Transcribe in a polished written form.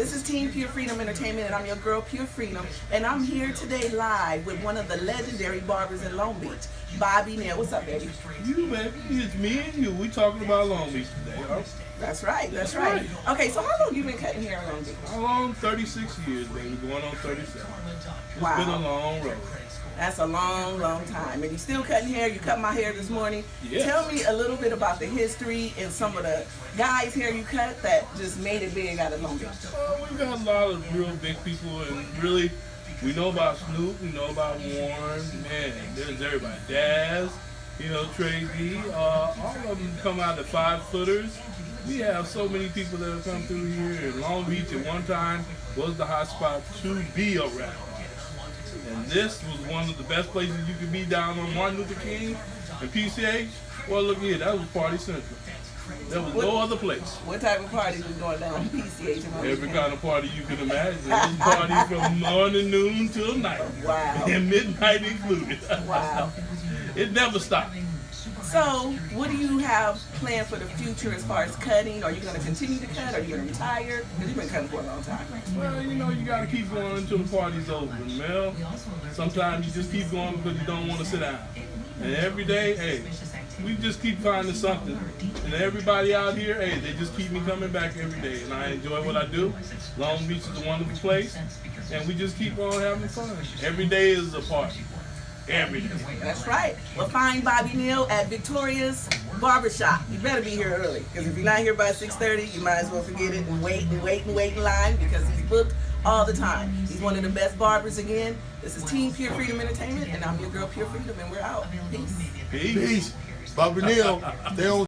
This is Team Pure Freedom Entertainment, and I'm your girl, Pure Freedom. And I'm here today live with one of the legendary barbers in Long Beach, Bobby Neal. What's up, baby? You, baby. It's me and you. We talking about Long Beach today, huh? That's right, that's right. Okay, so how long you been cutting hair in Long Beach? How long? 36 years, baby. Going on 37. It's Wow. been a long road. That's a long, long time. And you still cutting hair? You cut my hair this morning. Yes. Tell me a little bit about the history and some of the guys' hair you cut that just made it big out of Long Beach. We've got a lot of real big people, and really, we know about Snoop, we know about Warren, man, there's everybody. Daz, Trey D, all of them come out at 5-footers. We have so many people that have come through here, and Long Beach at one time was the hot spot to be a rap. And this was one of the best places you could be down on Martin Luther King and PCH. Well, look here, that was Party Central. There was no other place. What type of parties was going down on PCH? And Every kind of party you can imagine. It was party from morning, noon till night. Wow. And midnight included. Wow. It never stopped. So, what do you have planned for the future as far as cutting? Are you going to continue to cut? Are you going to retire? Because you've been cutting for a long time. Well, you got to keep going until the party's over, Mel. Sometimes you just keep going because you don't want to sit down. And every day, hey, we just keep finding something. And everybody out here, hey, they just keep me coming back every day. And I enjoy what I do. Long Beach is a wonderful place. And we just keep on having fun. Every day is a party. Every day. That's right. Well, find Bobby Neal at Victoria's Barbershop. You better be here early, because if you're not here by 6:30, you might as well forget it and wait in line, because he's booked all the time. He's one of the best barbers again. This is Team Pure Freedom Entertainment, and I'm your girl, Pure Freedom, and we're out. Peace. Peace. Bobby Neal, they on